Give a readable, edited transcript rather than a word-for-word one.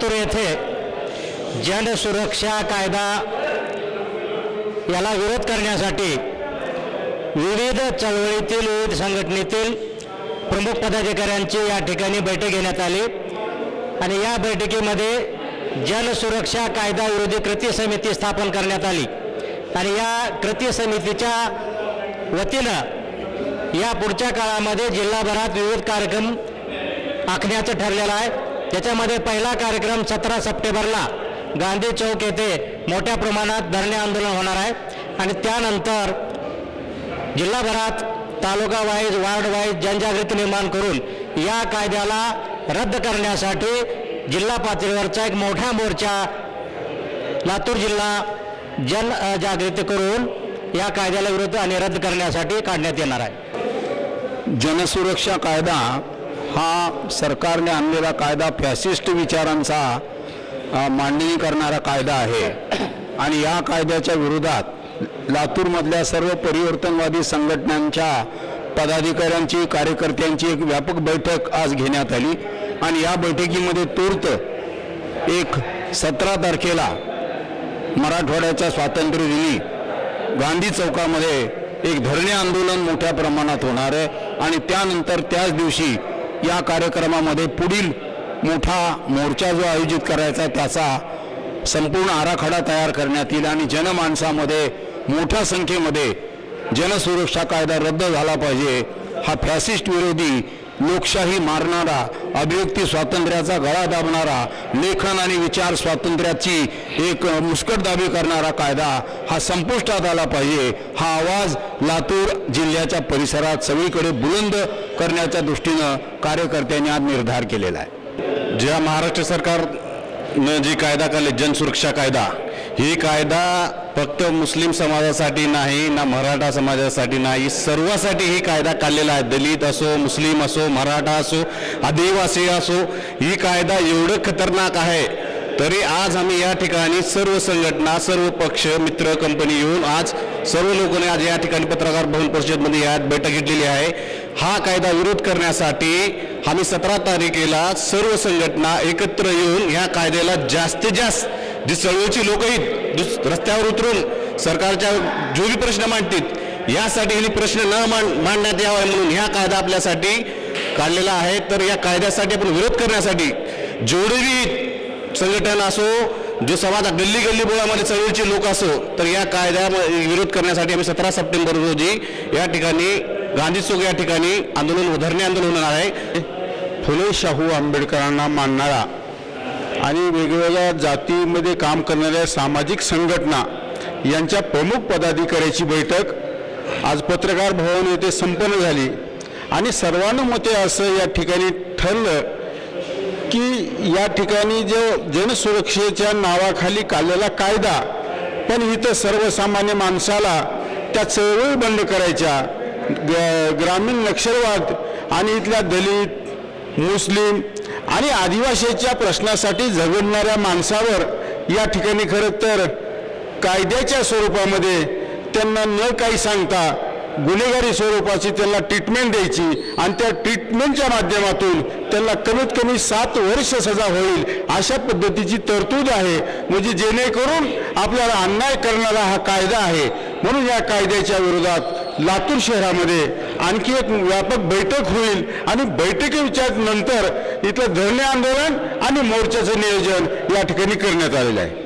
लातूर येथे जनसुरक्षा कायदा याला विरोध करण्यासाठी विविध चळवळीतील विविध संघटनेतील प्रमुख पदाधिकाऱ्यांची या ठिकाणी बैठक घेण्यात आली आणि या बैठकीमध्ये जनसुरक्षा कायदा विरोधी कृती समिती स्थापन करण्यात आली आणि या कृती समितीच्या वतीनं या पुढच्या काळामध्ये जिल्हाभरात विविध कार्यक्रम आखण्याचं ठरलेलं आहे। त्याच्यामध्ये पहिला कार्यक्रम 17 सप्टेंबरला गांधी चौक येथे मोठ्या प्रमाणात धरणे आंदोलन होणार आहे आणि त्यानंतर जिल्हाभरात तालुका वाईज वार्ड वाईज जनजागृती निर्माण करून या कायद्याला रद्द करण्यासाठी जिल्हा पातळीवरचा एक मोठा मोर्चा लातूर जिल्हा जनजागृती करून या कायद्याला विरोध आणि रद्द करण्यासाठी काढण्यात येणार आहे। जनसुरक्षा कायदा हा सरकारने आणलेला कायदा फॅसिस्ट विचारांचा मांडणी करणारा कायदा आहे आणि या कायद्याच्या विरोधात लातूरमधल्या सर्व परिवर्तनवादी संघटनांच्या पदाधिकाऱ्यांची कार्यकर्त्यांची एक व्यापक बैठक आज घेण्यात आली आणि या बैठकीमध्ये तूर्त 17 तारखेला मराठवाड्याच्या स्वातंत्र्य दिनी गांधी चौकामध्ये एक धरणे आंदोलन मोठ्या प्रमाणात होणार आहे आणि त्यानंतर त्याच दिवशी या कार्यक्रमामध्ये पुढील मोठा मोर्चा जो आयोजित करायचा त्याचा संपूर्ण आराखडा तयार करण्यात येईल आणि जनमानसामध्ये मोठ्या संख्येमध्ये जनसुरक्षा कायदा रद्द झाला पाहिजे हा फॅसिस्ट विरोधी लोकशाही मारणारा अभिव्यक्ती स्वातंत्र्याचा गळा दाबणारा लेखन आणि विचार स्वातंत्र्याची एक मुस्कटदाबी करणारा कायदा हा संपुष्टात आला पाहिजे हा आवाज लातूर जिल्ह्याच्या परिसरात सगळीकडे बुलंद करण्याच्या दृष्टीनं कार्यकर्त्यांनी आज निर्धार केलेला आहे। ज्या महाराष्ट्र सरकारनं जी कायदा काढले जनसुरक्षा कायदा ही कायदा फक्त मुस्लिम समाजासाठी नाही ना मराठा समाजासाठी नाही सर्वांसाठी ही कायदा काढलेला आहे। दलित असो मुस्लिम असो मराठा असो आदिवासी असो ही कायदा एवढं खतरनाक आहे तरी आज आम्ही या ठिकाणी सर्व संघटना सर्व पक्ष मित्र कंपनी येऊन आज सर्व लोकांनी आज या ठिकाणी पत्रकार भवन परिषदेमध्ये या बैठक घेतलेली आहे। हा कायदा विरोध करण्यासाठी आम्ही 17 तारखेला सर्व संघटना एकत्र येऊन ह्या कायद्याला जास्तीत जास्त जी चळवळीची लोक आहेत रस्त्यावर उतरून सरकारच्या जो भी प्रश्न मांडतात यासाठी हे प्रश्न न मांडण्यात यावा म्हणून ह्या कायदा आपल्यासाठी काढलेला आहे। तर या कायद्यासाठी आपण विरोध करण्यासाठी जेवढे भी संघटन असो जो समाज गल्ली गल्ली बोळामध्ये चळवळीचे लोक असो तर या कायद्या विरोध करण्यासाठी आम्ही 17 सप्टेंबर रोजी या ठिकाणी गांधी चौक या ठिकाणी आंदोलन धरणे आंदोलन होणार आहे। फुले शाहू आंबेडकरांना मानणारा आणि वेगवेगळ्या जातीमध्ये काम करणाऱ्या सामाजिक संघटना यांच्या प्रमुख पदाधिकाऱ्याची बैठक आज पत्रकार भवन येथे संपन्न झाली आणि सर्वानुमते असं या ठिकाणी ठरलं की या ठिकाणी जो जनसुरक्षेच्या नावाखाली काढलेला कायदा पण इथं सर्वसामान्य माणसाला त्या चळवळी बंद करायच्या ग्रामीण नक्षलवाद आणि इथल्या दलित मुस्लिम आणि आदिवासीच्या प्रश्नासाठी झगडणाऱ्या माणसावर या ठिकाणी खरं तर कायद्याच्या स्वरूपामध्ये त्यांना न काही सांगता गुन्हेगारी स्वरूपाची त्यांना ट्रीटमेंट द्यायची आणि त्या ट्रीटमेंटच्या माध्यमातून त्यांना कमीत कमी 7 वर्ष सजा होईल अशा पद्धतीची तरतूद आहे म्हणजे जेणेकरून आपल्याला अन्याय करणारा हा कायदा आहे। म्हणून या कायद्याच्या विरोधात लातूर शहरामध्ये आणखी एक व्यापक बैठक होईल आणि बैठकीच्या नंतर इथलं धरणे आंदोलन आणि मोर्चाचं नियोजन या ठिकाणी करण्यात आलेलं आहे।